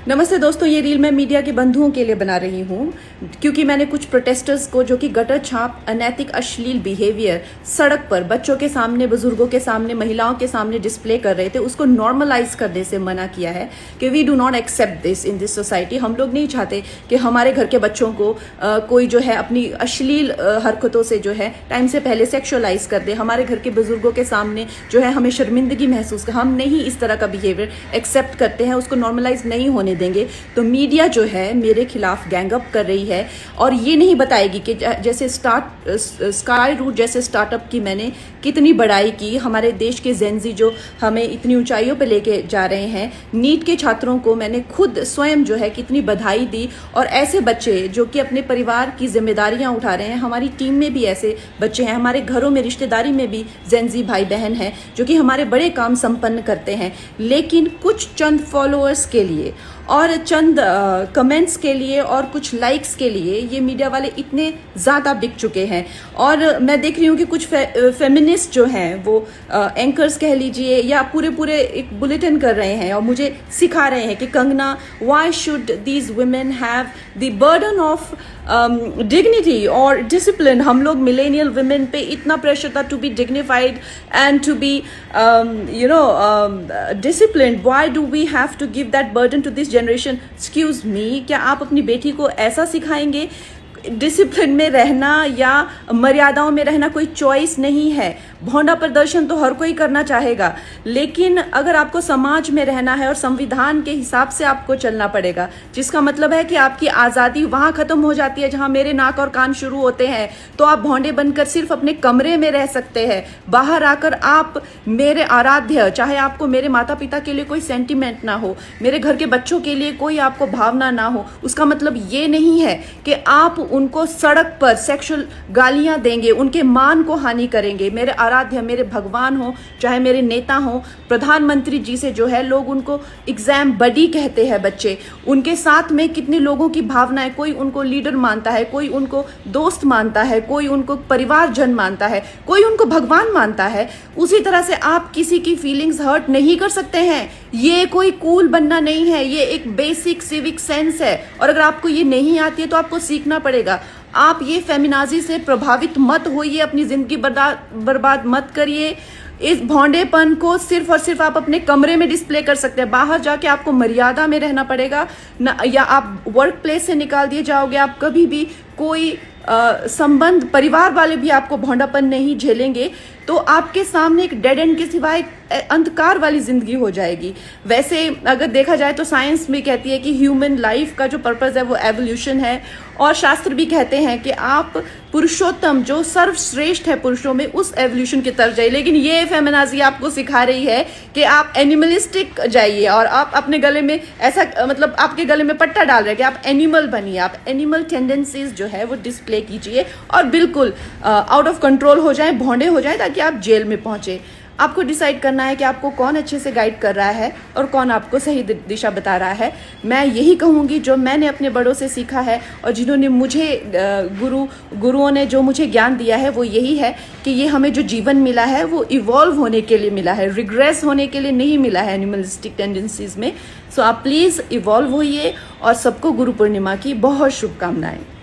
नमस्ते दोस्तों, ये रील मैं मीडिया के बंधुओं के लिए बना रही हूँ क्योंकि मैंने कुछ प्रोटेस्टर्स को जो कि गटर छाप अनैतिक अश्लील बिहेवियर सड़क पर बच्चों के सामने, बुजुर्गों के सामने, महिलाओं के सामने डिस्प्ले कर रहे थे, उसको नॉर्मलाइज करने से मना किया है कि we do not accept this in this society. हम लोग नहीं चाहते कि हमारे घर के बच्चों को कोई जो है अपनी अश्लील हरकतों से जो है टाइम से पहले सेक्शुअलाइज कर दे। हमारे घर के बुजुर्गों के सामने जो है हमें शर्मिंदगी महसूस कर, हम नहीं इस तरह का बिहेवियर एक्सेप्ट करते हैं, उसको नॉर्मलाइज नहीं होने देंगे। तो मीडिया जो है मेरे खिलाफ गैंग अप कर रही है और ये नहीं बताएगी कि जैसे स्काई रूट जैसे स्टार्टअप की मैंने कितनी बड़ाई की, हमारे देश के जेनजी जो हमें इतनी ऊंचाइयों पे लेके जा रहे हैं। नीट के छात्रों को मैंने खुद स्वयं जो है कितनी बधाई दी और ऐसे बच्चे जो कि अपने परिवार की जिम्मेदारियां उठा रहे हैं, हमारी टीम में भी ऐसे बच्चे हैं, हमारे घरों में रिश्तेदारी में भी जेनजी भाई बहन हैं जो कि हमारे बड़े काम संपन्न करते हैं। लेकिन कुछ चंद फॉलोअर्स के लिए और चंद कमेंट्स के लिए और कुछ लाइक्स के लिए ये मीडिया वाले इतने ज़्यादा बिक चुके हैं। और मैं देख रही हूँ कि कुछ फेमिनिस्ट जो हैं वो एंकर्स कह लीजिए या पूरे एक बुलेटिन कर रहे हैं और मुझे सिखा रहे हैं कि Kangana, why should these women have the burden of dignity और डिसिप्लिन। हम लोग मिलेनियल वुमेन पे इतना प्रेशर था to be dignified and to be disciplined, why do we have to give that burden to this generation. Excuse me, क्या आप अपनी बेटी को ऐसा सिखाएंगे? डिसिप्लिन में रहना या मर्यादाओं में रहना कोई चॉइस नहीं है। भौंडा प्रदर्शन तो हर कोई करना चाहेगा, लेकिन अगर आपको समाज में रहना है और संविधान के हिसाब से आपको चलना पड़ेगा, जिसका मतलब है कि आपकी आज़ादी वहाँ ख़त्म हो जाती है जहाँ मेरे नाक और कान शुरू होते हैं। तो आप भौंडे बनकर सिर्फ अपने कमरे में रह सकते हैं। बाहर आकर आप मेरे आराध्य, चाहे आपको मेरे माता पिता के लिए कोई सेंटिमेंट ना हो, मेरे घर के बच्चों के लिए कोई आपको भावना ना हो, उसका मतलब ये नहीं है कि आप उनको सड़क पर सेक्सुअल गालियां देंगे, उनके मान को हानि करेंगे। मेरे आराध्य, मेरे भगवान हो, चाहे मेरे नेता हो, प्रधानमंत्री जी से जो है लोग उनको एग्जाम बडी कहते हैं बच्चे, उनके साथ में कितने लोगों की भावनाएं, कोई उनको लीडर मानता है, कोई उनको दोस्त मानता है, कोई उनको परिवारजन मानता है, कोई उनको भगवान मानता है। उसी तरह से आप किसी की फीलिंग्स हर्ट नहीं कर सकते हैं। ये कोई कूल बनना नहीं है, ये एक बेसिक सिविक सेंस है और अगर आपको ये नहीं आती है तो आपको सीखना पड़ेगा। आप ये फेमिनाजी से प्रभावित मत होइए, अपनी जिंदगी बर्बाद मत करिए। इस भौंडेपन को सिर्फ और सिर्फ आप अपने कमरे में डिस्प्ले कर सकते हैं। बाहर जाके आपको मर्यादा में रहना पड़ेगा ना, या आप वर्क प्लेस से निकाल दिए जाओगे। आप कभी भी कोई संबंध, परिवार वाले भी आपको भौंडापन नहीं झेलेंगे, तो आपके सामने एक डेड एंड के सिवाय अंधकार वाली जिंदगी हो जाएगी। वैसे अगर देखा जाए तो साइंस भी कहती है कि ह्यूमन लाइफ का जो पर्पस है वो एवोल्यूशन है, और शास्त्र भी कहते हैं कि आप पुरुषोत्तम जो सर्वश्रेष्ठ है पुरुषों में, उस एवोल्यूशन की तरफ जाइए। लेकिन ये फेमिनाजी आपको सिखा रही है कि आप एनिमलिस्टिक जाइए और आप अपने गले में ऐसा, मतलब आपके गले में पट्टा डाल रहे हैं कि आप एनिमल बनिए, आप एनिमल टेंडेंसीज जो है वो डिस्प्ले कीजिए और बिल्कुल आउट ऑफ कंट्रोल हो जाए, भौंडे हो जाए, ताकि आप जेल में पहुंचे। आपको डिसाइड करना है कि आपको कौन अच्छे से गाइड कर रहा है और कौन आपको सही दिशा बता रहा है। मैं यही कहूँगी जो मैंने अपने बड़ों से सीखा है और जिन्होंने मुझे गुरुओं ने जो मुझे ज्ञान दिया है वो यही है कि ये हमें जो जीवन मिला है वो इवॉल्व होने के लिए मिला है, रिग्रेस होने के लिए नहीं मिला है एनिमलिस्टिक टेंडेंसीज में। सो आप प्लीज़ इवॉल्व होइए और सबको गुरु पूर्णिमा की बहुत शुभकामनाएं।